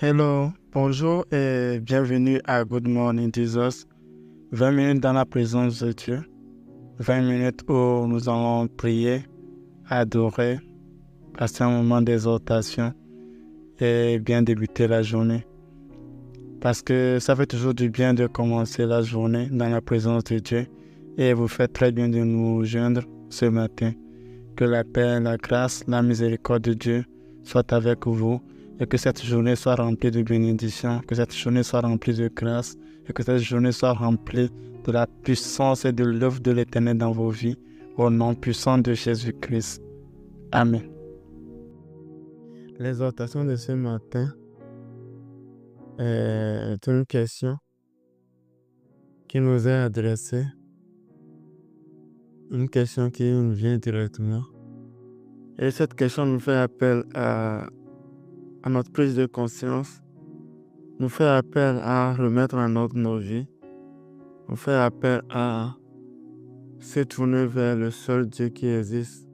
Hello, bonjour et bienvenue à Good Morning Jesus. 20 minutes dans la présence de Dieu. 20 minutes où nous allons prier, adorer, passer un moment d'exhortation et bien débuter la journée. Parce que ça fait toujours du bien de commencer la journée dans la présence de Dieu et vous faites très bien de nous joindre ce matin. Que la paix, la grâce, la miséricorde de Dieu soient avec vous. Et que cette journée soit remplie de bénédictions, que cette journée soit remplie de grâce, et que cette journée soit remplie de la puissance et de l'œuvre de l'Éternel dans vos vies, au nom puissant de Jésus-Christ. Amen. L'exhortation de ce matin est une question qui nous est adressée, une question qui nous vient directement. Et cette question nous fait appel à notre prise de conscience, nous fait appel à remettre en ordre nos vies, nous fait appel à se tourner vers le seul Dieu qui existe.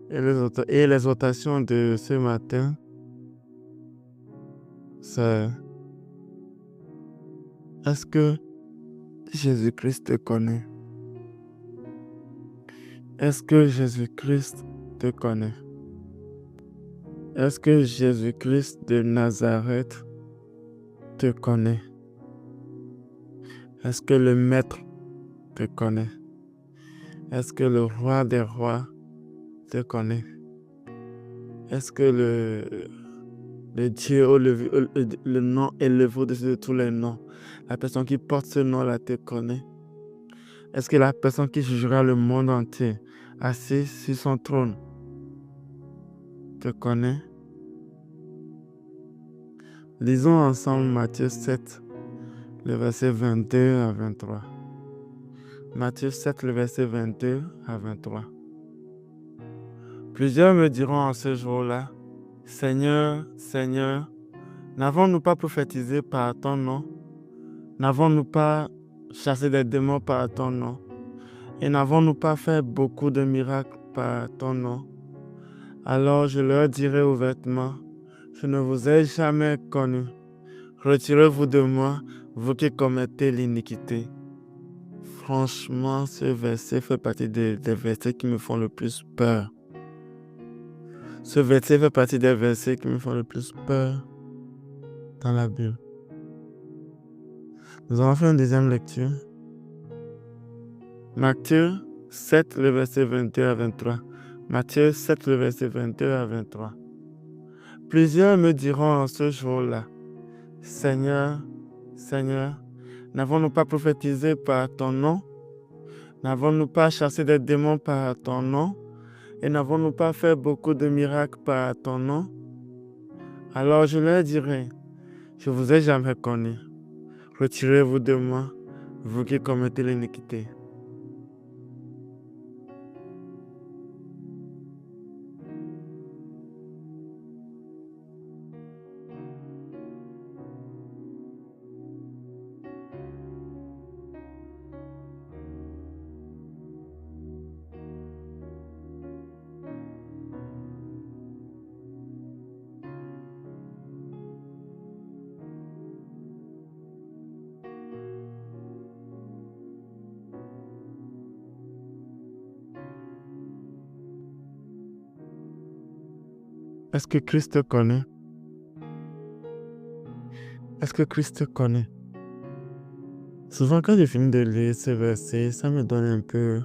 Et l'exhortation de ce matin, c'est: est-ce que Jésus-Christ te connaît? Est-ce que Jésus-Christ te connaît? Est-ce que Jésus-Christ de Nazareth te connaît? Est-ce que le Maître te connaît? Est-ce que le Roi des Rois te connaît? Est-ce que le Dieu, le nom élevé au-dessus de tous les noms, la personne qui porte ce nom-là te connaît? Est-ce que la personne qui jugera le monde entier, assis sur son trône, te connaît? Lisons ensemble Matthieu 7, le verset 22 à 23. Matthieu 7, le verset 22 à 23. Plusieurs me diront en ce jour-là: Seigneur, Seigneur, n'avons-nous pas prophétisé par ton nom? N'avons-nous pas chassé des démons par ton nom? Et n'avons-nous pas fait beaucoup de miracles par ton nom? Alors je leur dirai ouvertement: je ne vous ai jamais connu. Retirez-vous de moi, vous qui commettez l'iniquité. Franchement, ce verset fait partie des versets qui me font le plus peur. Ce verset fait partie des versets qui me font le plus peur dans la Bible. Nous allons faire une deuxième lecture. Matthieu 7, le verset 22 à 23. Matthieu 7, le verset 22 à 23. Plusieurs me diront en ce jour-là: Seigneur, Seigneur, n'avons-nous pas prophétisé par ton nom? N'avons-nous pas chassé des démons par ton nom? Et n'avons-nous pas fait beaucoup de miracles par ton nom? Alors je leur dirai: je ne vous ai jamais connu. Retirez-vous de moi, vous qui commettez l'iniquité. Est-ce que Christ te connaît? Est-ce que Christ te connaît? Souvent, quand je finis de lire ce verset, ça me donne un peu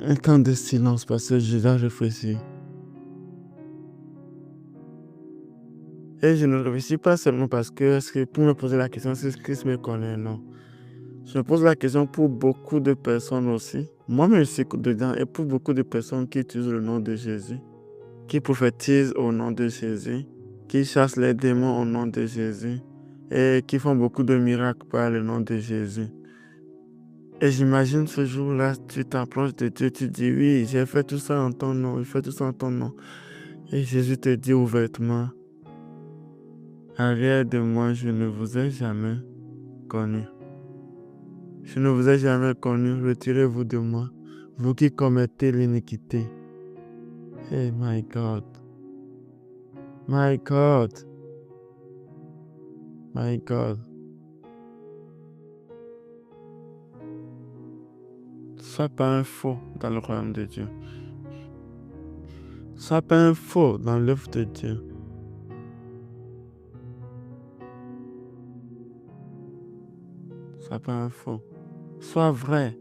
un temps de silence parce que je dois réfléchir. Et je ne réfléchis pas seulement parce que pour me poser la question, est-ce que Christ me connaît? Non. Je me pose la question pour beaucoup de personnes aussi. Moi-même, je suis dedans, et pour beaucoup de personnes qui utilisent le nom de Jésus, qui prophétisent au nom de Jésus, qui chassent les démons au nom de Jésus et qui font beaucoup de miracles par le nom de Jésus. Et j'imagine ce jour-là, tu t'approches de Dieu, tu dis: oui, j'ai fait tout ça en ton nom, j'ai fait tout ça en ton nom. Et Jésus te dit ouvertement: arrière de moi, je ne vous ai jamais connu. Je ne vous ai jamais connu, retirez-vous de moi, vous qui commettez l'iniquité. Hey, my God. My God. My God. Sois pas un faux dans le royaume de Dieu. Sois pas un faux dans l'œuvre de Dieu. Sois pas un faux. Sois vrai.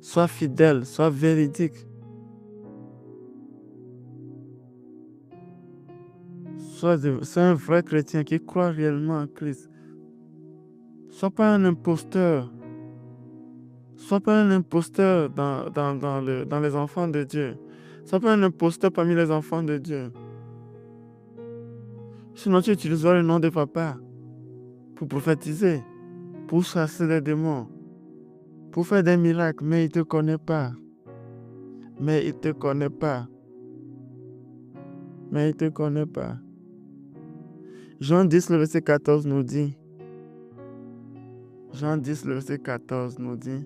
Sois fidèle. Sois véridique. Sois un vrai chrétien qui croit réellement en Christ. Sois pas un imposteur. Sois pas un imposteur dans les enfants de Dieu. Sois pas un imposteur parmi les enfants de Dieu. Sinon, tu utiliseras le nom de papa pour prophétiser, pour chasser les démons, pour faire des miracles, mais il ne te connaît pas. Mais il ne te connaît pas. Mais il ne te connaît pas. Jean 10, le verset 14 nous dit, Jean 10, le verset 14 nous dit,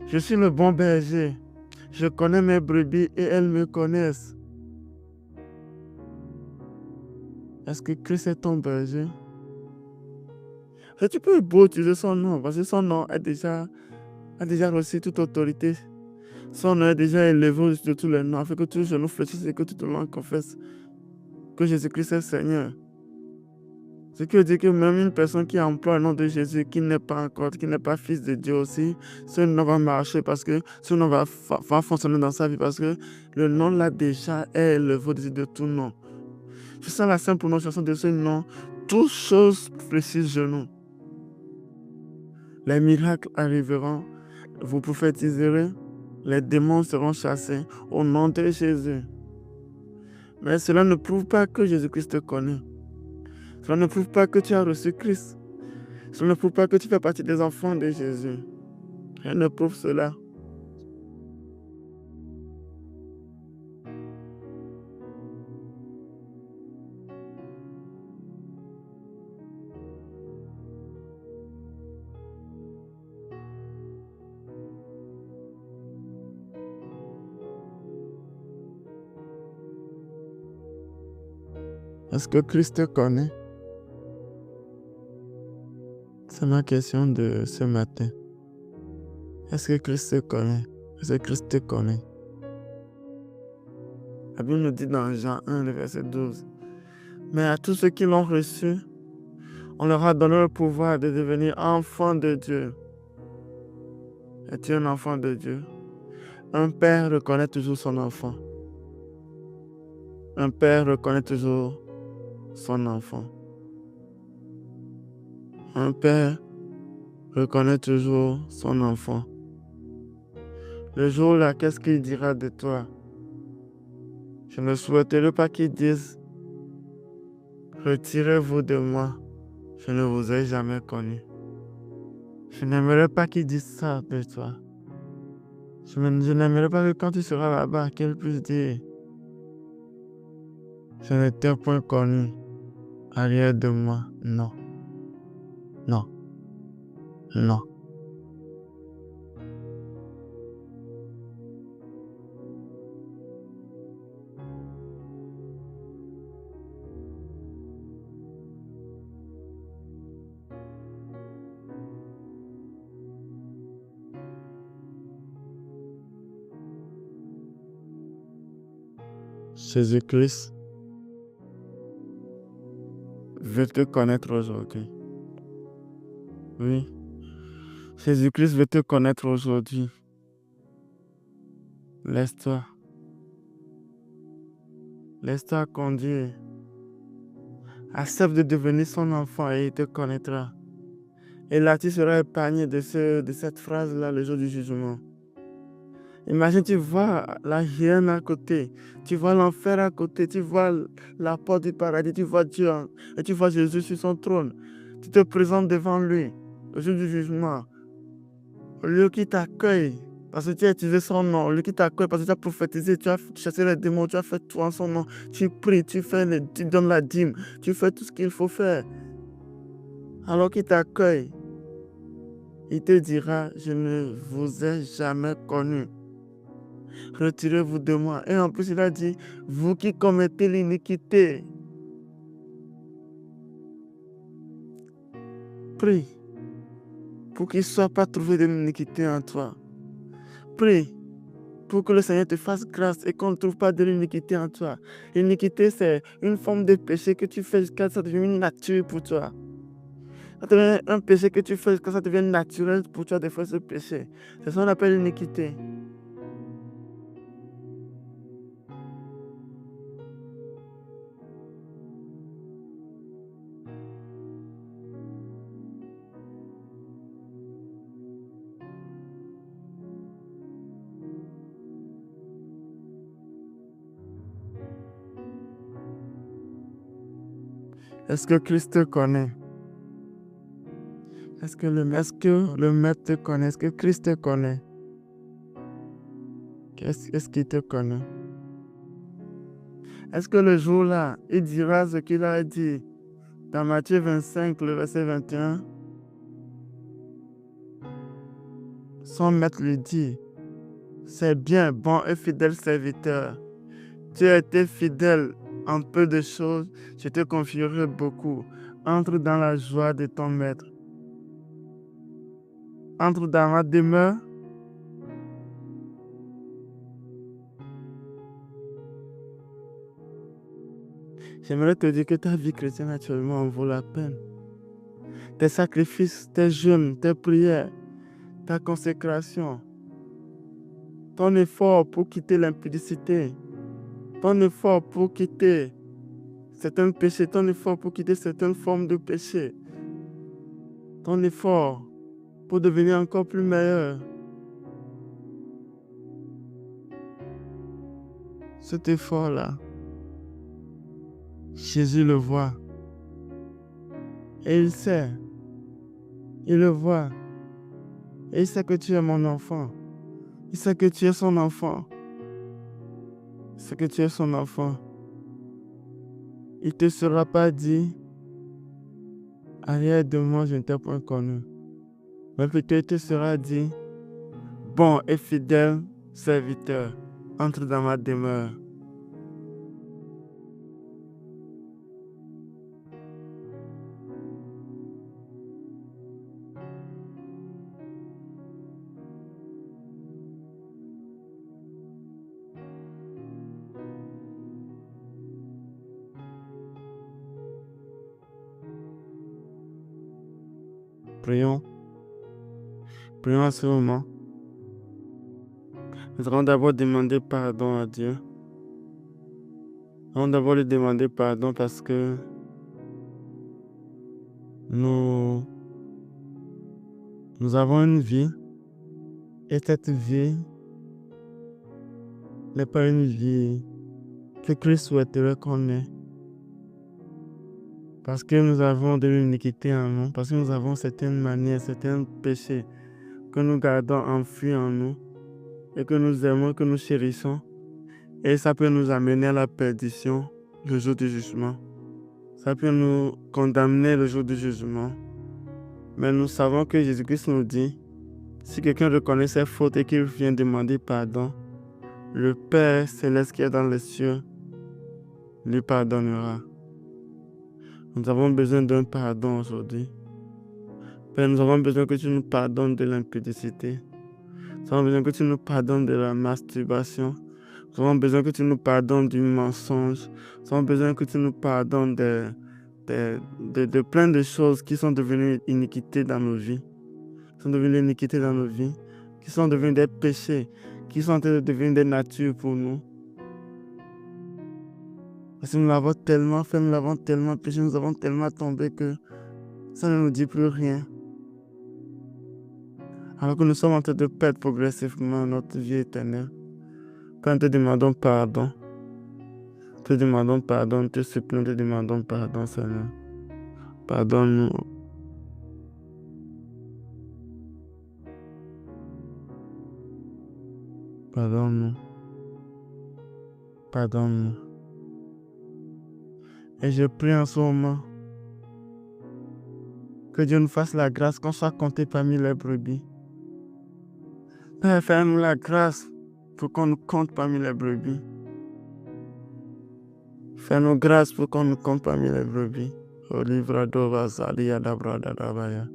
je suis le bon berger. Je connais mes brebis et elles me connaissent. Est-ce que Christ est ton berger? Tu peux beau utiliser son nom, parce que son nom a déjà reçu toute autorité. Son nom est déjà élevé au-dessus de tous les noms, afin que tous les genoux fléchissent et que toute langue confesse que Jésus-Christ est Seigneur. Ce qui veut dire que même une personne qui emploie le nom de Jésus, qui n'est pas fils de Dieu aussi, ce nom va marcher parce que ce nom va fonctionner dans sa vie parce que le nom là déjà est élevé au-dessus de tout nom. Je sens la simple prononciation de ce nom, toutes choses fléchissent genoux. Les miracles arriveront, vous prophétiserez, les démons seront chassés au nom de Jésus. Mais cela ne prouve pas que Jésus-Christ te connaît. Cela ne prouve pas que tu as reçu Christ. Cela ne prouve pas que tu fais partie des enfants de Jésus. Rien ne prouve cela. Est-ce que Christ te connaît? C'est ma question de ce matin. Est-ce que Christ te connaît? Est-ce que Christ te connaît? La Bible nous dit dans Jean 1, le verset 12. Mais à tous ceux qui l'ont reçu, on leur a donné le pouvoir de devenir enfants de Dieu. Es-tu un enfant de Dieu? Un père reconnaît toujours son enfant. Un père reconnaît toujours son enfant. Un père reconnaît toujours son enfant. Le jour-là, qu'est-ce qu'il dira de toi? Je ne souhaiterais pas qu'il dise « Retirez-vous de moi, je ne vous ai jamais connu ». Je n'aimerais pas qu'il dise ça de toi. Je n'aimerais pas que quand tu seras là-bas, qu'il puisse dire « Je ne t'ai point connu, arrière de moi, non, non, non ». Jésus-Christ veut te connaître aujourd'hui. Oui, Jésus-Christ veut te connaître aujourd'hui. Laisse-toi conduire. Accepte de devenir son enfant et il te connaîtra. Et là, tu seras épargné de cette phrase-là le jour du jugement. Imagine, tu vois la hyène à côté, tu vois l'enfer à côté, tu vois la porte du paradis, tu vois Dieu et tu vois Jésus sur son trône. Tu te présentes devant lui, le jour du jugement. Au lieu qu'il t'accueille, parce que tu as utilisé son nom, au lieu qu'il t'accueille, parce que tu as prophétisé, tu as chassé les démons, tu as fait tout en son nom, tu pries, tu donnes la dîme, tu fais tout ce qu'il faut faire. Alors qu'il t'accueille, il te dira, je ne vous ai jamais connu. retirez-vous de moi. Et en plus, il a dit, vous qui commettez l'iniquité, prie pour qu'il ne soit pas trouvé de l'iniquité en toi. Prie pour que le Seigneur te fasse grâce et qu'on ne trouve pas de l'iniquité en toi. L'iniquité, c'est une forme de péché que tu fais jusqu'à ce que ça devienne une nature pour toi. Ça devient un péché que tu fais jusqu'à ce que ça devienne naturel pour toi de faire ce péché. C'est ça qu'on appelle l'iniquité. Est-ce que Christ te connaît? Est-ce que le Maître te connaît? Est-ce que Christ te connaît? Est-ce qu'il te connaît? Est-ce que le jour-là, il dira ce qu'il a dit dans Matthieu 25, le verset 21? Son maître lui dit, c'est bien, bon et fidèle serviteur. Tu as été fidèle en peu de choses, je te confierai beaucoup. Entre dans la joie de ton maître. Entre dans ma demeure. J'aimerais te dire que ta vie chrétienne actuellement en vaut la peine. Tes sacrifices, tes jeûnes, tes prières, ta consécration, ton effort pour quitter l'impudicité, ton effort pour quitter certains péchés, ton effort pour quitter certaines formes de péché, ton effort pour devenir encore plus meilleur. Cet effort-là, Jésus le voit. Et il sait. Il le voit. Et il sait que tu es mon enfant. Il sait que tu es son enfant. Il sait que tu es son enfant. Il ne te sera pas dit, arrière de moi, je ne t'ai point connu. Mais plutôt il te sera dit, bon et fidèle serviteur, entre dans ma demeure. Prions. Prions à ce moment. Nous allons d'abord demander pardon à Dieu. Nous allons d'abord lui demander pardon parce que nous avons une vie. Et cette vie n'est pas une vie que Christ souhaiterait qu'on ait. Parce que nous avons de l'iniquité en nous, parce que nous avons certaines manières, certains péchés que nous gardons enfuis en nous et que nous aimons, que nous chérissons. Et ça peut nous amener à la perdition le jour du jugement. Ça peut nous condamner le jour du jugement. Mais nous savons que Jésus-Christ nous dit, si quelqu'un reconnaît ses fautes et qu'il vient demander pardon, le Père céleste qui est dans les cieux lui pardonnera. Nous avons besoin d'un pardon aujourd'hui. Père, nous avons besoin que tu nous pardonnes de l'impudicité. Nous avons besoin que tu nous pardonnes de la masturbation. Nous avons besoin que tu nous pardonnes du mensonge. Nous avons besoin que tu nous pardonnes de plein de choses qui sont devenues iniquités dans nos vies. Qui sont devenues iniquités dans nos vies. Qui sont devenues des péchés. Qui sont en train de devenir des natures pour nous. Parce que nous l'avons tellement fait, nous l'avons tellement péché, nous avons tellement tombé que ça ne nous dit plus rien. Alors que nous sommes en train de perdre progressivement notre vie éternelle. Quand nous te demandons pardon, nous te supplions, te demandons pardon, Seigneur. Pardonne-nous. Pardonne-nous. Pardonne-nous. Et je prie en ce moment que Dieu nous fasse la grâce qu'on soit compté parmi les brebis. Père, fais-nous la grâce pour qu'on nous compte parmi les brebis. Fais-nous grâce pour qu'on nous compte parmi les brebis. Au livre d'Ovazalia d'Abradadabaya.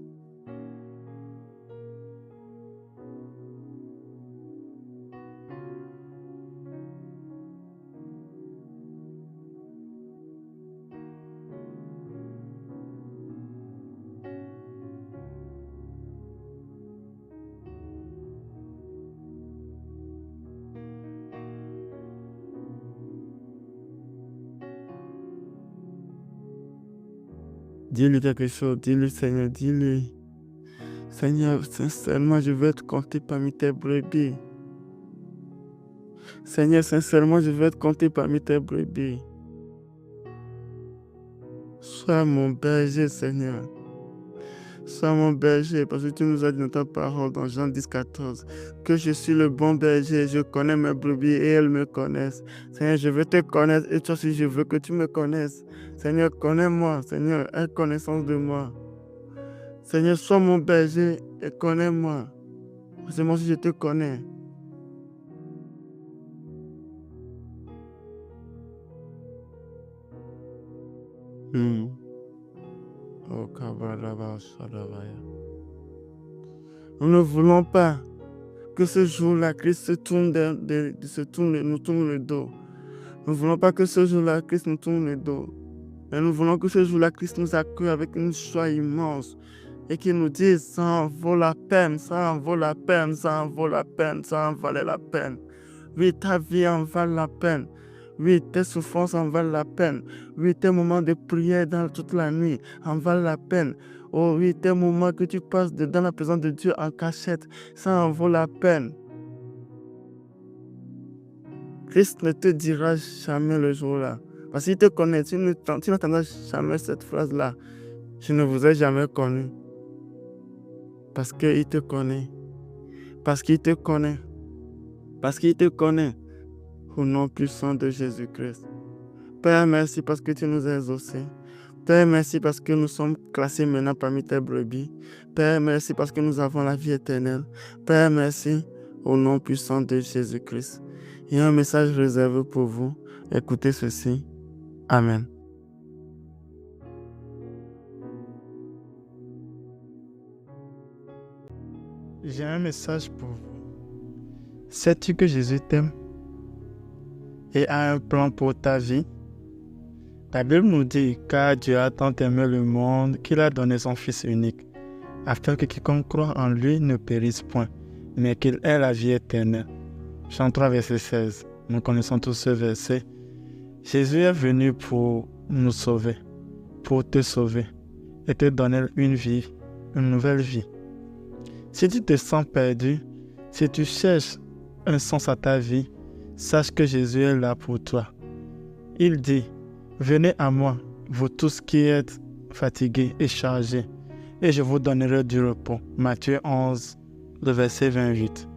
Dis-lui quelque chose, dis-lui Seigneur, dis-lui. Seigneur, sincèrement, je veux être compté parmi tes brebis. Seigneur, sincèrement, je veux être compté parmi tes brebis. Sois mon berger, Seigneur. Sois mon berger, parce que tu nous as dit dans ta parole dans Jean 10, 14, que je suis le bon berger, je connais mes brebis et elles me connaissent. Seigneur, je veux te connaître et toi aussi, je veux que tu me connaisses. Seigneur, connais-moi. Seigneur, aie connaissance de moi. Seigneur, sois mon berger et connais-moi. Parce que moi aussi, je te connais. Oh, nous ne voulons pas que ce jour-là, Christ nous tourne le dos. Nous ne voulons pas que ce jour-là, Christ nous tourne le dos. Mais nous voulons que ce jour-là, Christ nous accueille avec une joie immense et qu'il nous dise, ça en vaut la peine, ça en vaut la peine, ça en vaut la peine, ça en valait la peine. Oui, ta vie en valent la peine. Oui, tes souffrances en valent la peine. Oui, tes moments de prière dans toute la nuit en valent la peine. Oh oui, tes moments que tu passes dans la présence de Dieu en cachette, ça en vaut la peine. Christ ne te dira jamais le jour-là. Parce qu'il te connaît, tu n'entendras jamais cette phrase-là. Je ne vous ai jamais connu. Parce qu'il te connaît. Parce qu'il te connaît. Parce qu'il te connaît. Au nom puissant de Jésus-Christ. Père, merci parce que tu nous as exaucés. Père, merci parce que nous sommes classés maintenant parmi tes brebis. Père, merci parce que nous avons la vie éternelle. Père, merci au nom puissant de Jésus-Christ. Il y a un message réservé pour vous. Écoutez ceci. Amen. J'ai un message pour vous. Sais-tu que Jésus t'aime et a un plan pour ta vie? La Bible nous dit, car Dieu a tant aimé le monde qu'il a donné son Fils unique, afin que quiconque croit en lui ne périsse point, mais qu'il ait la vie éternelle. Jean 3, verset 16. Nous connaissons tous ce verset. Jésus est venu pour nous sauver, pour te sauver et te donner une vie, une nouvelle vie. Si tu te sens perdu, si tu cherches un sens à ta vie, sache que Jésus est là pour toi. Il dit, venez à moi, vous tous qui êtes fatigués et chargés, et je vous donnerai du repos. Matthieu 11, le verset 28.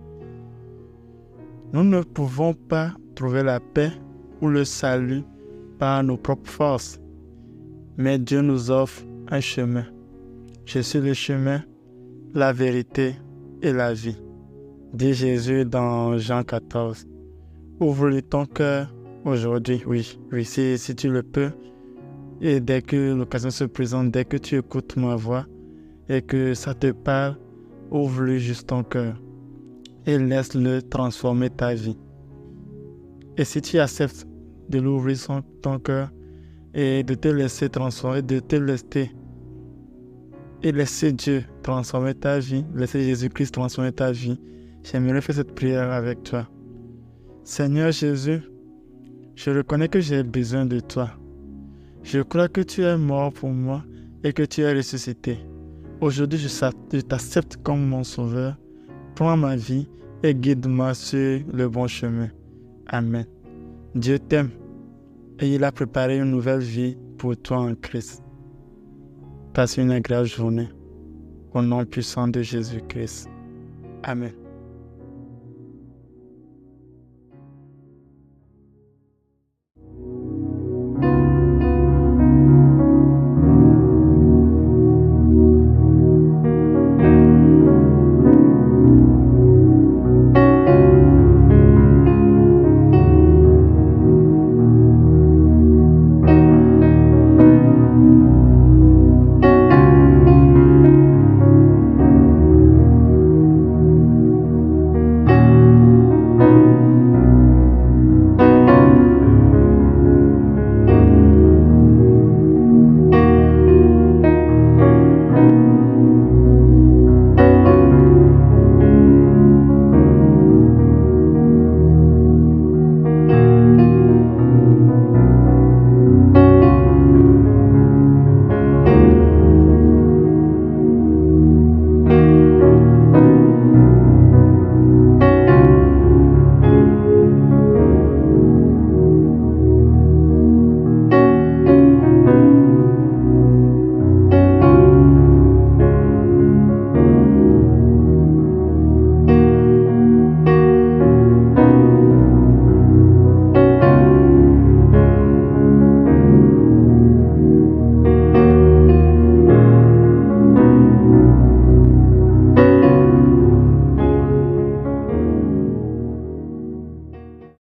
Nous ne pouvons pas trouver la paix ou le salut par nos propres forces, mais Dieu nous offre un chemin. Je suis le chemin, la vérité et la vie, dit Jésus dans Jean 14. Ouvre ton cœur aujourd'hui, oui, si tu le peux, et dès que l'occasion se présente, dès que tu écoutes ma voix et que ça te parle, ouvre-lui juste ton cœur et laisse-le transformer ta vie. Et si tu acceptes de l'ouvrir ton cœur et de te laisser transformer, et laisser Dieu transformer ta vie, laisser Jésus-Christ transformer ta vie, j'aimerais faire cette prière avec toi. Seigneur Jésus, je reconnais que j'ai besoin de toi. Je crois que tu es mort pour moi et que tu es ressuscité. Aujourd'hui, je t'accepte comme mon sauveur. Prends ma vie et guide-moi sur le bon chemin. Amen. Dieu t'aime et il a préparé une nouvelle vie pour toi en Christ. Passe une agréable journée. Au nom puissant de Jésus-Christ. Amen.